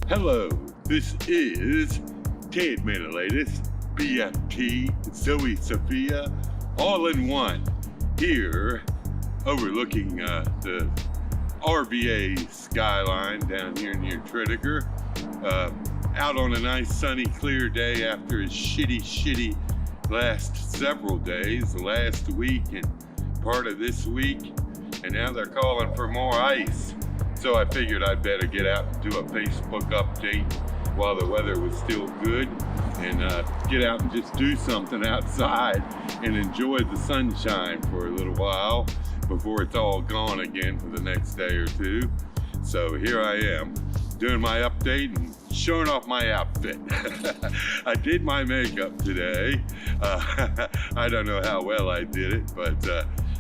Hello, this is Ted Menelatus, BFT, Zoe Sophia, all in one, here overlooking the RVA skyline down here near Tredegar, out on a nice sunny clear day after a shitty last several days, the last week and part of this week, and now they're calling for more ice. So I figured I'd better get out and do a Facebook update while the weather was still good and get out and just do something outside and enjoy the sunshine for a little while before it's all gone again for the next day or two. So here I am doing my update and showing off my outfit. I did my makeup today. I don't know how well I did it, but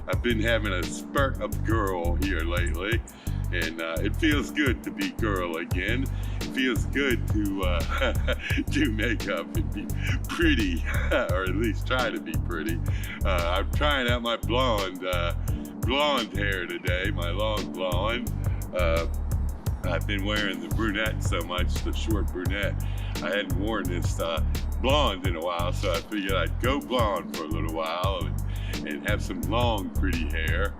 I've been having a spurt of girl here lately. And it feels good to be girl again. It feels good to do makeup and be pretty, or at least try to be pretty. I'm trying out my blonde hair today, my long blonde. I've been wearing the brunette so much, the short brunette. I hadn't worn this blonde in a while, so I figured I'd go blonde for a little while and have some long, pretty hair.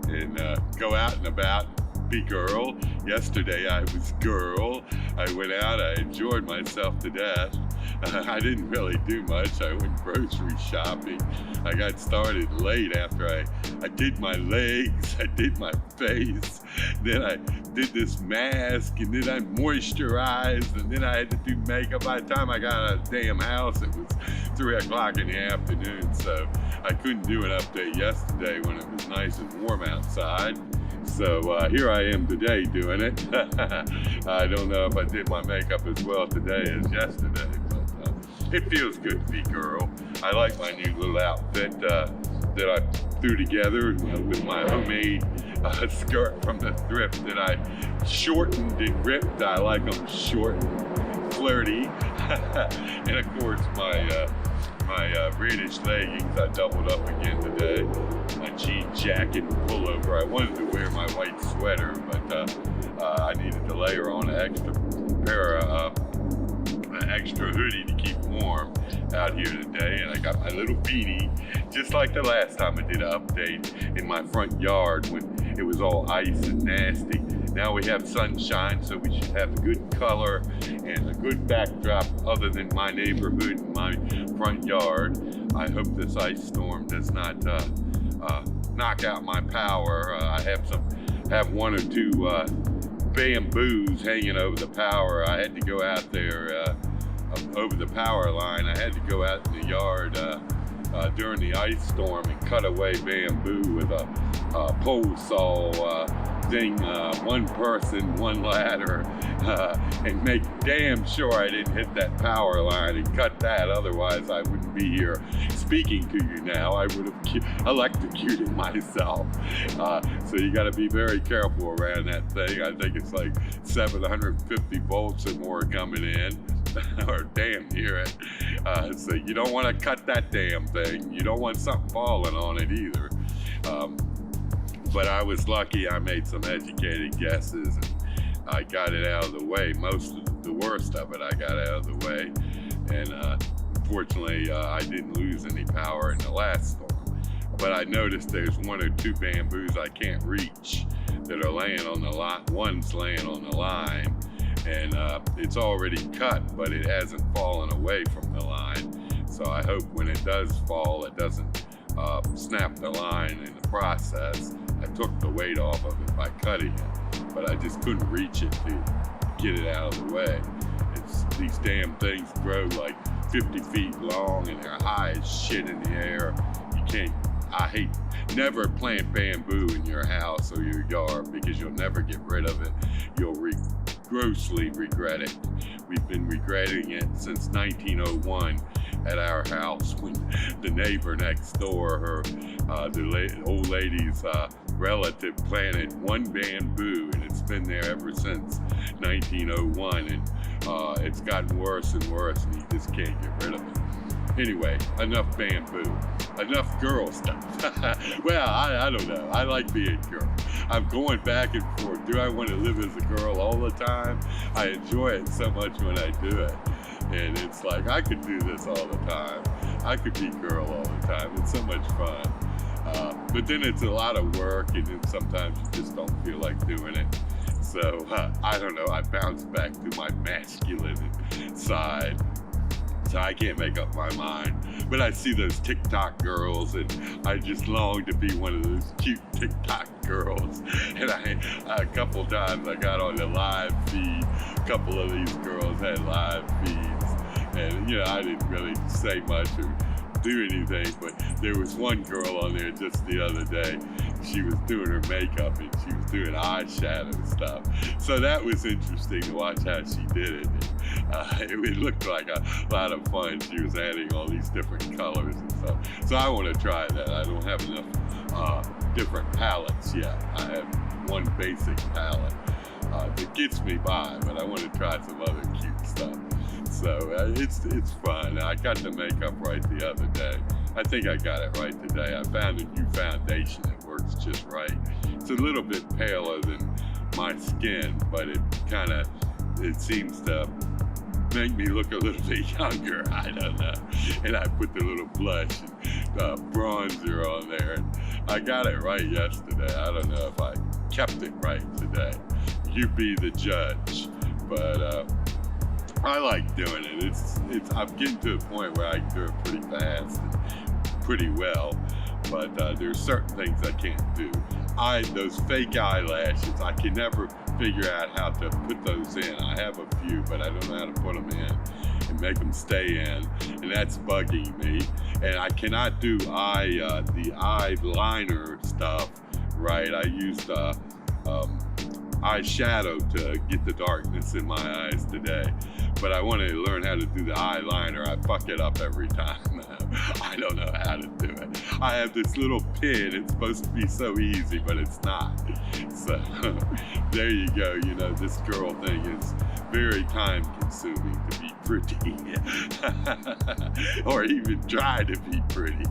And go out and about, be girl. Yesterday I was girl. I went out, I enjoyed myself to death. I didn't really do much. I went grocery shopping. I got started late after I did my legs, I did my face, then I did this mask, and then I moisturized, and then I had to do makeup. By the time I got out of the damn house, it was 3 o'clock in the afternoon, so I couldn't do an update yesterday when it was nice and warm outside. So here I am today doing it. I don't know if I did my makeup as well today as yesterday, but it feels good to be girl. I like my new little outfit that I threw together with my homemade skirt from the thrift that I shortened and ripped. I like them short and flirty. And of course my reddish leggings I doubled up again today. My jean jacket and pullover. I wanted to wear my white sweater, but I needed to layer on an extra pair of an extra hoodie to keep warm out here today. And I got my little beanie, just like the last time I did an update in my front yard when it was all ice and nasty. Now we have sunshine, so we should have good color and a good backdrop other than my neighborhood and my front yard. I hope this ice storm does not knock out my power. I have 1 or 2 bamboos hanging over the power. I had to go out there over the power line. I had to go out in the yard during the ice storm and cut away bamboo with a pole saw thing, 1 person, 1 ladder, and make damn sure I didn't hit that power line and cut that. Otherwise, I wouldn't be here speaking to you now. I would have electrocuted myself. So you got to be very careful around that thing. I think it's like 750 volts or more coming in, or damn near it. So you don't want to cut that damn thing. You don't want something falling on it either. But I was lucky. I made some educated guesses and I got it out of the way. Most of the worst of it I got out of the way. And fortunately, I didn't lose any power in the last storm. But I noticed there's 1 or 2 bamboos I can't reach that are laying on the line. One's laying on the line, and it's already cut, but it hasn't fallen away from the line. So I hope when it does fall, it doesn't snap the line in the process. I took the weight off of it by cutting it, but I just couldn't reach it to get it out of the way. These damn things grow like 50 feet long and they're high as shit in the air. I hate, never plant bamboo in your house or your yard because you'll never get rid of it. You'll grossly regret it. We've been regretting it since 1901 at our house when the neighbor next door, the old lady's relative planted 1 bamboo, and it's been there ever since 1901, and it's gotten worse and worse, and you just can't get rid of it. Anyway, enough bamboo, enough girl stuff. Well, I don't know. I like being girl. I'm going back and forth. Do I want to live as a girl all the time? I enjoy it so much when I do it. And it's like, I could do this all the time. I could be girl all the time. It's so much fun. But then it's a lot of work, and then sometimes you just don't feel like doing it. So, I don't know, I bounce back to my masculine side. So I can't make up my mind. But I see those TikTok girls, and I just long to be one of those cute TikTok girls. And a couple times I got on the live feed. A couple of these girls had live feeds. And, I didn't really say much or do anything, but there was one girl on there just the other day. She was doing her makeup and she was doing eyeshadow stuff. So that was interesting to watch how she did it. It looked like a lot of fun. She was adding all these different colors and stuff. So I want to try that. I don't have enough different palettes yet. I have one basic palette that gets me by, but I want to try some other cute stuff. So it's fun. I got the makeup right the other day. I think I got it right today. I found a new foundation that works just right. It's a little bit paler than my skin, but it seems to make me look a little bit younger. I don't know. And I put the little blush and bronzer on there. And I got it right yesterday. I don't know if I kept it right today. You be the judge. But I like doing it. I'm getting to a point where I can do it pretty fast and pretty well, but there's certain things I can't do. Those fake eyelashes, I can never figure out how to put those in. I have a few, but I don't know how to put them in and make them stay in, and that's bugging me. And I cannot do the eyeliner stuff right. I used eyeshadow to get the darkness in my eyes today, but I want to learn how to do the eyeliner. I fuck it up every time. I don't know how to do it. I have this little pin. It's supposed to be so easy, but it's not. So there you go. This girl thing is very time consuming to be pretty or even try to be pretty.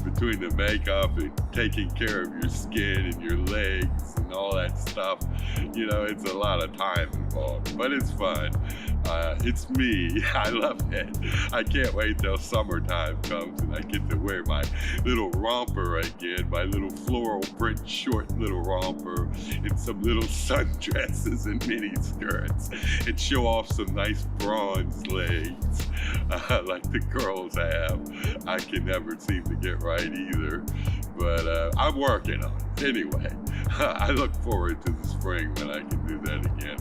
Between the makeup and taking care of your skin and your legs and all that stuff, it's a lot of time involved, but it's fun. It's me. I love it. I can't wait till summertime comes and I get to wear my little romper again, my little floral print short little romper and some little sundresses and mini skirts and show off some nice bronze legs like the girls have. I can never seem to get right either, but I'm working on it. Anyway, I look forward to the spring when I can do that again.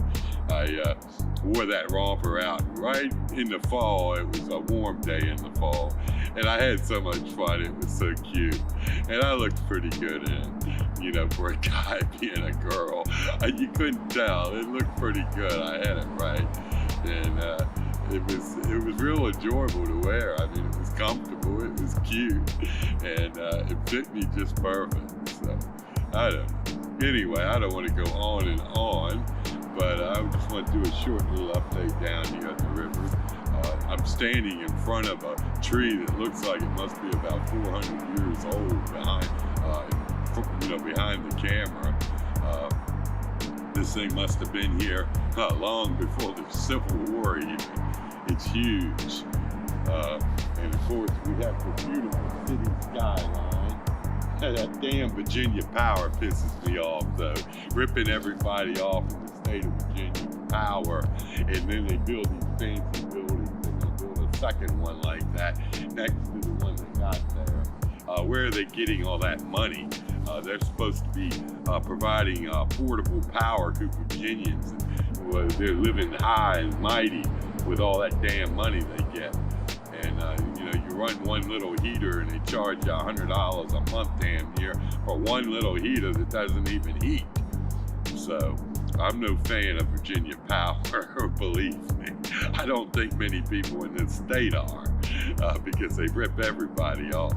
I wore that romper out right in the fall. It was a warm day in the fall, and I had so much fun. It was so cute, and I looked pretty good in it. For a guy being a girl, you couldn't tell. It looked pretty good. I had it right, and it was real enjoyable to wear. I mean, it was comfortable. It was cute, and it fit me just perfect. So I don't know. Anyway, I don't want to go on and on, but I just want to do a short little update down here at the river. I'm standing in front of a tree that looks like it must be about 400 years old behind the camera. This thing must have been here long before the Civil War even. It's huge. And of course we have the beautiful city skyline. That damn Virginia Power pisses me off though. Ripping everybody off in the state of Virginia Power. And then they build these fancy buildings and they build a second one like that next to the one they got there. Where are they getting all that money? They're supposed to be providing portable power to Virginians. They're living high and mighty with all that damn money they get. And you run one little heater and they charge you $100 a month damn near for one little heater that doesn't even heat. So I'm no fan of Virginia Power, believe me. I don't think many people in this state are because they rip everybody off.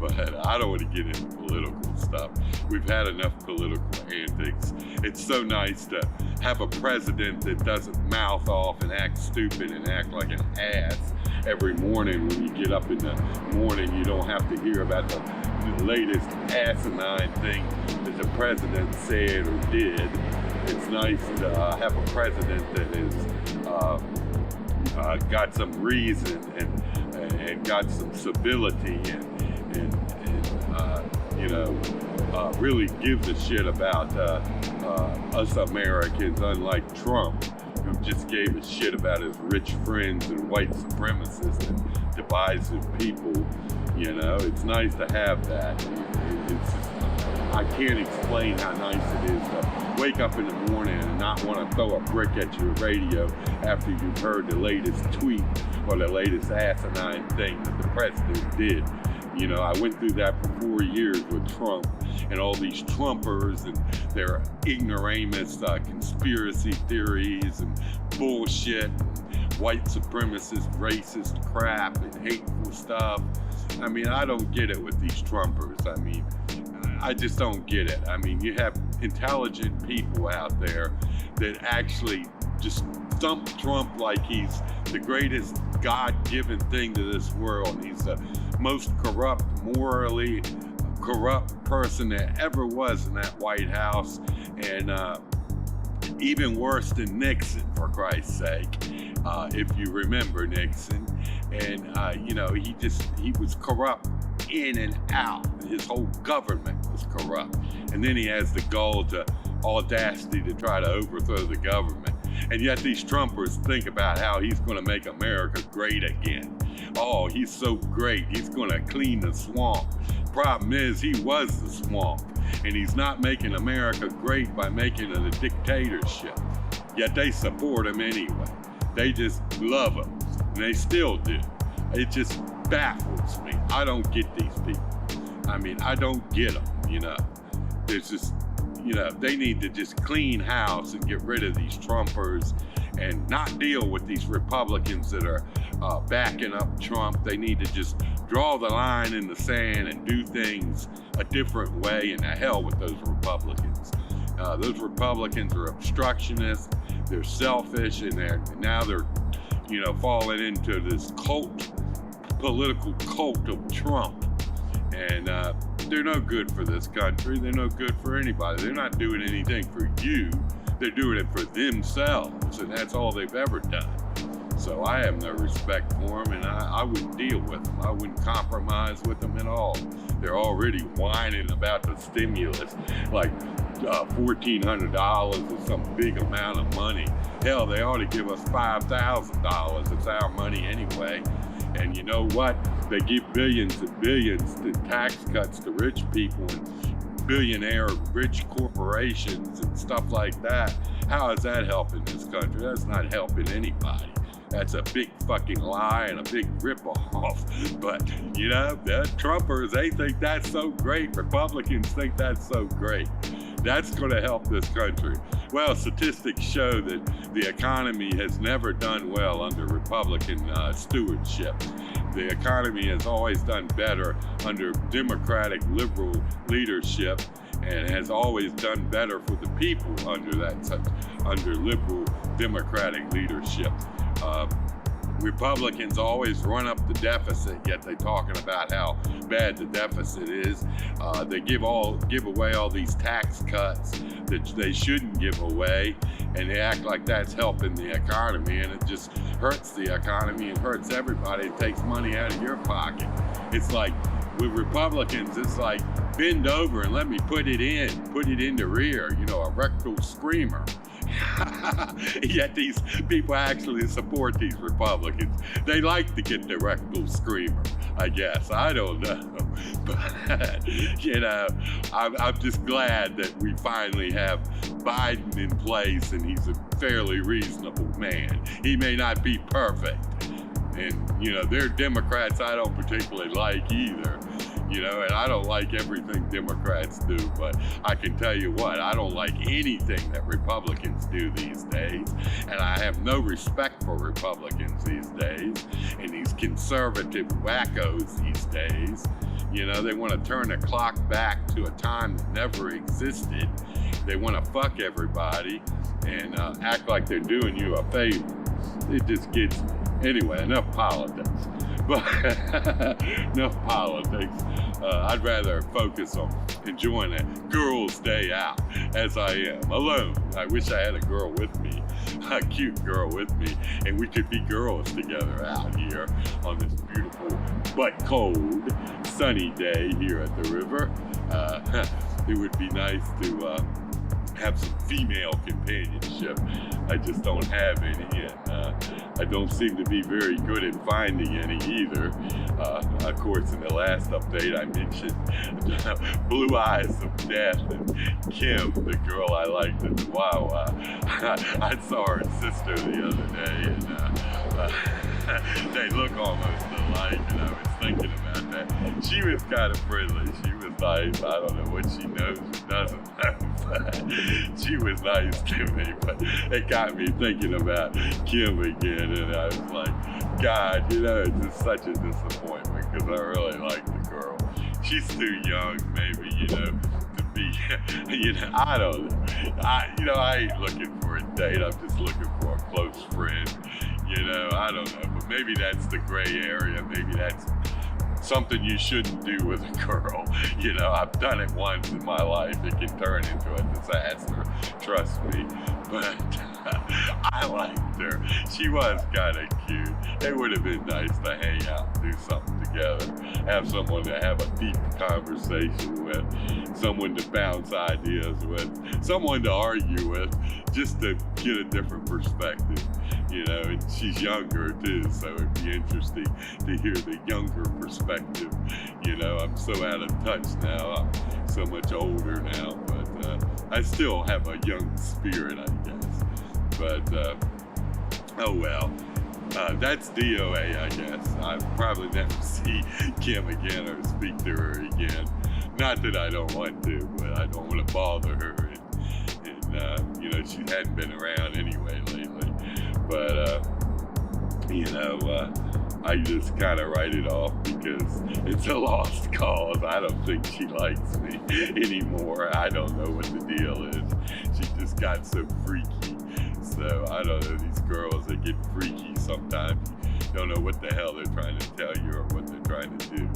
But I don't want to get into political stuff. We've had enough political antics. It's so nice to have a president that doesn't mouth off and act stupid and act like an ass every morning when you get up in the morning. You don't have to hear about the the latest asinine thing that the president said or did. It's nice to have a president that has got some reason and got some civility and really gives a shit about us Americans, unlike Trump, who just gave a shit about his rich friends and white supremacists and divisive people. You know, it's nice to have that. I can't explain how nice it is to wake up in the morning and not want to throw a brick at your radio after you've heard the latest tweet or the latest asinine thing that the president did. You know, I went through that for 4 years with Trump and all these Trumpers and their ignoramus conspiracy theories and bullshit, and white supremacist, racist crap and hateful stuff. I mean, I don't get it with these Trumpers. I mean, I just don't get it. I mean, you have intelligent people out there that actually just thump Trump like he's the greatest God-given thing to this world. He's the most corrupt, morally corrupt person that ever was in that White House, and even worse than Nixon, for Christ's sake, if you remember Nixon. And he was corrupt in and out. His whole government was corrupt, and then he has the gall to audacity to try to overthrow the government. And yet these Trumpers think about how he's going to make America great again. Oh, he's so great. He's going to clean the swamp. Problem is, he was the swamp, and he's not making America great by making it a dictatorship. Yet they support him anyway. They just love him, and they still do. It just baffles me. I don't get these people. I mean, I don't get them, you know. There's just, you know, they need to just clean house and get rid of these Trumpers and not deal with these Republicans that are backing up Trump. They need to just draw the line in the sand and do things a different way, and to hell with those Republicans. Those Republicans are obstructionists, they're selfish, and now they're falling into this political cult of Trump. And they're no good for this country. They're no good for anybody. They're not doing anything for you. They're doing it for themselves, and that's all they've ever done. So I have no respect for them, and I wouldn't deal with them. I wouldn't compromise with them at all. They're already whining about the stimulus, like $1,400 or some big amount of money. Hell, they ought to give us $5,000. It's our money anyway. And you know what? They give billions and billions in tax cuts to rich people and billionaire rich corporations and stuff like that. How is that helping this country? That's not helping anybody. That's a big fucking lie and a big rip-off. But, you know, the Trumpers, they think that's so great. Republicans think that's so great. That's going to help this country. Well, statistics show that the economy has never done well under Republican stewardship. The economy has always done better under Democratic liberal leadership, and has always done better for the people under liberal Democratic leadership. Republicans always run up the deficit, yet they're talking about how bad the deficit is. They give away all these tax cuts that they shouldn't give away, and they act like that's helping the economy, and it just hurts the economy and hurts everybody. It takes money out of your pocket. It's like, with Republicans, it's like, bend over and let me put it in the rear, a rectal screamer. Yet these people actually support these Republicans. They like to get the rectal screamer, I guess. I don't know. But, I'm just glad that we finally have Biden in place, and he's a fairly reasonable man. He may not be perfect. And, they're Democrats I don't particularly like either. And I don't like everything Democrats do, but I can tell you what, I don't like anything that Republicans do these days, and I have no respect for Republicans these days, and these conservative wackos these days. They want to turn the clock back to a time that never existed. They want to fuck everybody and act like they're doing you a favor. It just gets me. Anyway, enough politics. But no politics. I'd rather focus on enjoying a girl's day out as I am, alone. I wish I had a girl with me, a cute girl with me, and we could be girls together out here on this beautiful but cold, sunny day here at the river. It would be nice to have some female companionship. I just don't have any, and I don't seem to be very good at finding any either. Of course, in the last update, I mentioned Blue Eyes of Death and Kim, the girl I liked at the Wawa. I saw her sister the other day, and they look almost alike, and I was thinking about that. She was kind of friendly. She was nice. I don't know what she knows or doesn't know, but she was nice to me. But it got me thinking about Kim again, and I was like, God, it's just such a disappointment because I really like the girl. She's too young, maybe, to be, I don't know. I ain't looking for a date. I'm just looking for a close friend. I don't know, but maybe that's the gray area. Maybe that's something you shouldn't do with a girl. I've done it once in my life. It can turn into a disaster, trust me. But I liked her. She was kind of cute. It would have been nice to hang out and do something together. Have someone to have a deep conversation with, someone to bounce ideas with, someone to argue with, just to get a different perspective. And she's younger too, so it'd be interesting to hear the younger perspective. I'm so out of touch now. I'm so much older now, but I still have a young spirit, I guess. But, oh well. That's DOA, I guess. I'll probably never see Kim again or speak to her again. Not that I don't want to, but I don't want to bother her. And she hadn't been around anyway lately. But, I just kind of write it off because it's a lost cause. I don't think she likes me anymore. I don't know what the deal is. She just got so freaky. So, I don't know, these girls that get freaky sometimes, you don't know what the hell they're trying to tell you or what they're trying to do.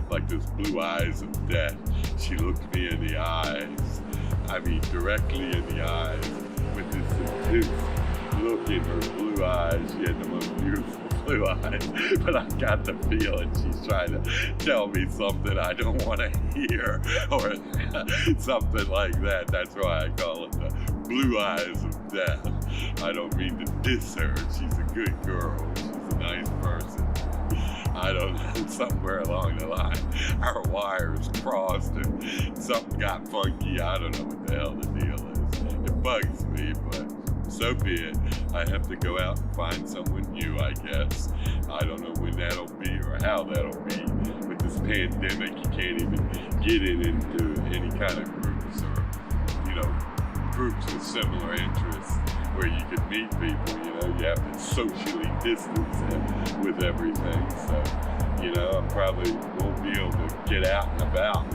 Like those blue eyes of death. She looked me in the eyes. I mean, directly in the eyes with this intense look in her blue eyes. She had the most beautiful blue eyes, but I got the feeling she's trying to tell me something I don't want to hear or something like that. That's why I call it the blue eyes of death. I don't mean to diss her. She's a good girl. She's a nice person. I don't know, somewhere along the line, our wires crossed and something got funky. I don't know what the hell the deal is. It bugs me, but so be it. I have to go out and find someone new, I guess. I don't know when that'll be or how that'll be. With this pandemic, you can't even get into any kind of groups or, groups with similar interests where you could meet people. You have to socially distance with everything. So, I probably won't be able to get out and about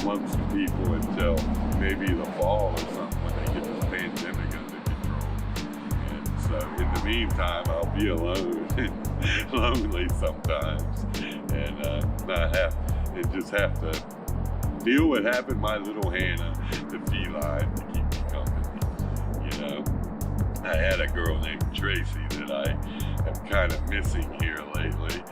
amongst the people until maybe the fall or something when they get this pandemic under control. And so in the meantime, I'll be alone and lonely sometimes and just have to deal with having my little Hannah, the feline, to keep me company. I had a girl named Tracy that I am kind of missing here lately.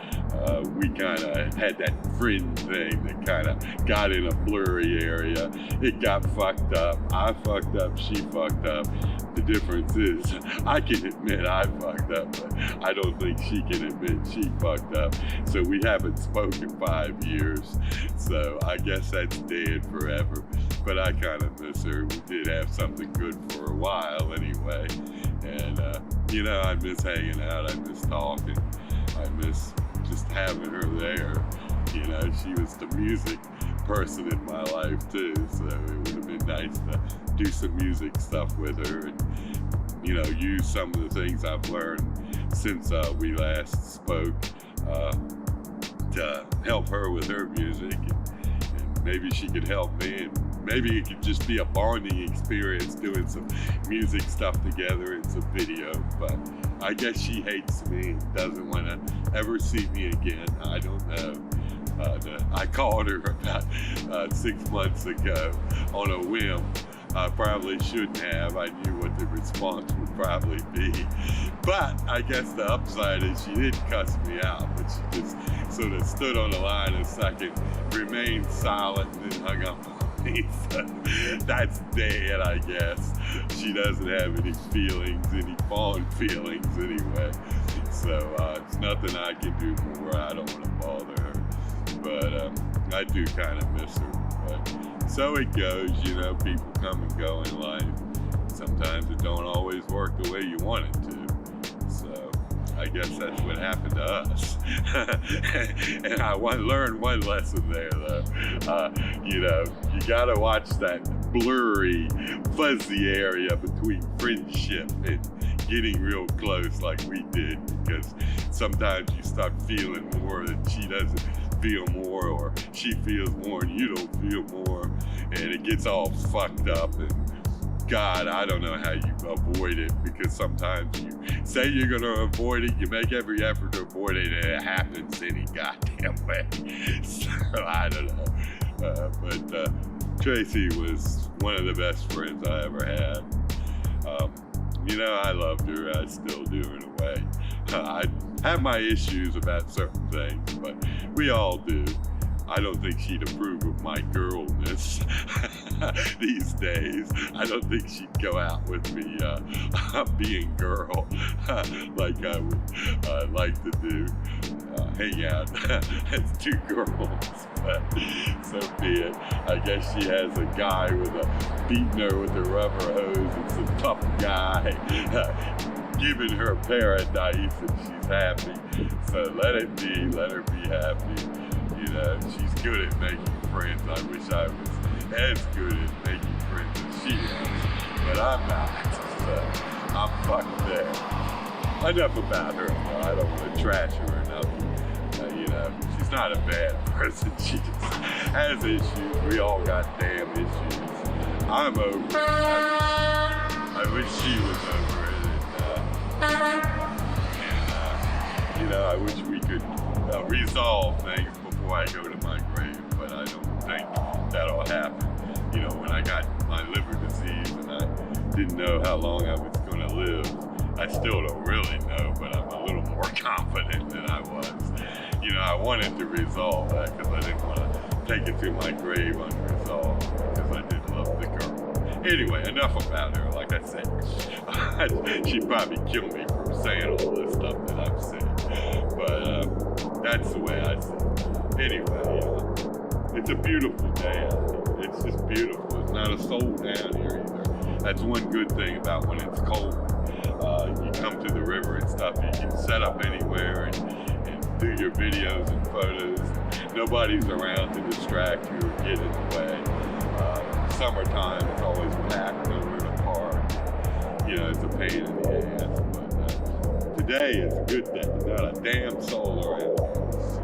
We kind of had that friend thing that kind of got in a blurry area. It got fucked up. I fucked up. She fucked up. The difference is I can admit I fucked up, but I don't think she can admit she fucked up. So we haven't spoken 5 years. So I guess that's dead forever. But I kind of miss her. We did have something good for a while anyway. And, I miss hanging out. I miss talking. I miss just having her there. She was the music person in my life too. So it would have been nice to do some music stuff with her and, use some of the things I've learned since we last spoke to help her with her music. And maybe she could help me, and maybe it could just be a bonding experience doing some music stuff together and some video. But I guess she hates me, doesn't want to ever see me again. I don't know. I called her about 6 months ago on a whim. I probably shouldn't have. I knew what the response would probably be. But I guess the upside is she didn't cuss me out, but she just sort of stood on the line a second, remained silent, and then hung up on me. So that's dead, I guess. She doesn't have any feelings, any fond feelings anyway. So it's nothing I can do more. I don't want to bother her. But I do kind of miss her. But so it goes, you know, people come and go in life. Sometimes it don't always work the way you want it to. So I guess that's what happened to us. And I learned one lesson there, though. You know, you gotta watch that blurry, fuzzy area between friendship and getting real close like we did, because sometimes you start feeling more and she doesn't feel more, or she feels more and you don't feel more, and it gets all fucked up. And God, I don't know how you avoid it, because sometimes you say you're going to avoid it, you make every effort to avoid it, and it happens any goddamn way. So I don't know. But Tracy was one of the best friends I ever had. You know, I loved her. I still do in a way. I have my issues about certain things, but we all do. I don't think she'd approve of my girlness these days. I don't think she'd go out with me being girl like I would like to do. Hang out as two girls, but so be it. I guess she has a guy beating her with a rubber hose, and some tough guy giving her paradise, and she's happy. So let it be, let her be happy. You know, she's good at making friends. I wish I was as good at making friends as she is, but I'm not. So I'm fucked there. Enough about her. I don't want to trash her or nothing. You know, she's not a bad person. She just has issues. We all got damn issues. I'm over it. I wish she was over it. And you know, I wish we could resolve things before I go to my grave, but I don't think that'll happen. You know, when I got my liver disease and I didn't know how long I was going to live, I still don't really know, but I'm a little more confident than I was. You know, I wanted to resolve that because I didn't want to take it to my grave unresolved, because I did love the girl. Anyway, enough about her. Like I said, she'd probably kill me for saying all this stuff that I'm saying, but that's the way I see it. Anyway, you know, it's a beautiful day out here. It's just beautiful. There's not a soul down here either. That's one good thing about when it's cold. You come to the river and stuff, you can set up anywhere and do your videos and photos. Nobody's around to distract you or get in the way. Summertime, it's always packed over in the park. You know, it's a pain in the ass, but today is a good day. Not a damn soul around.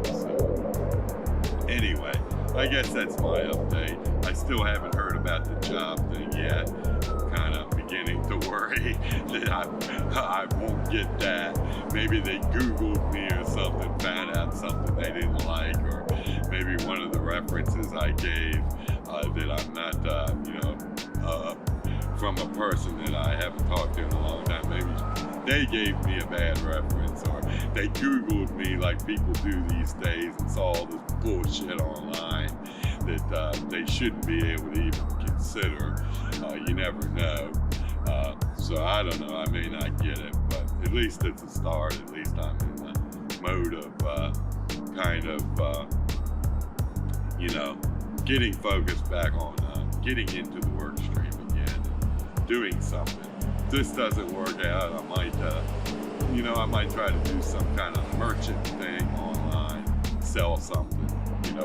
So, anyway, I guess that's my update. I still haven't heard about the job thing yet. Kind of beginning to worry that I won't get that. Maybe they Googled me or something, found out something they didn't like, or maybe one of the references I gave that I'm not, from a person that I haven't talked to in a long time. Maybe they gave me a bad reference, or they Googled me like people do these days and saw all this bullshit online that they shouldn't be able to even consider. You never know. So I don't know, I may not get it, but at least it's a start. At least I'm in the mode of getting focused back on getting into the work stream again and doing something. If this doesn't work out, I might try to do some kind of merchant thing online, sell something,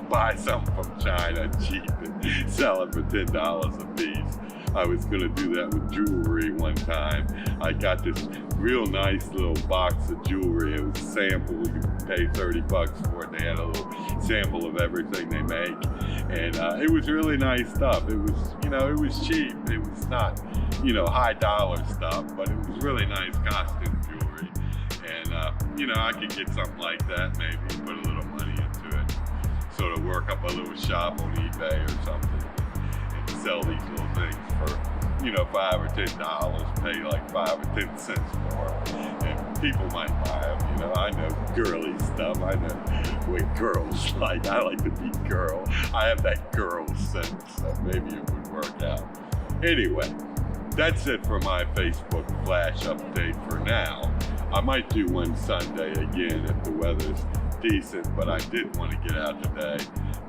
buy something from China cheap and sell it for $10 a piece. I was gonna do that with jewelry one time. I got this real nice little box of jewelry. It was a sample. You pay $30 for it. They had a little sample of everything they make, and it was really nice stuff. It was, it was cheap. It was not, high dollar stuff, but it was really nice costume jewelry. And I could get something like that, maybe put a little money into it, sort of work up a little shop on eBay or something, and sell these little things for, $5 or $10, pay like 5 or 10 cents more, and people might buy them. I know girly stuff. I know what girls like. I like to be girl. I have that girl sense, so maybe it would work out. Anyway, that's it for my Facebook flash update for now. I might do one Sunday again if the weather's decent, but I did want to get out today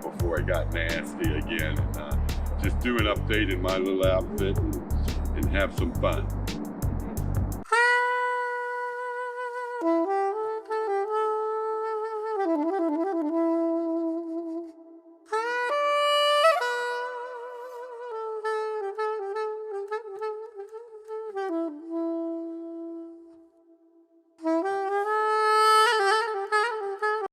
before it got nasty again, and just do an update in my little outfit and have some fun.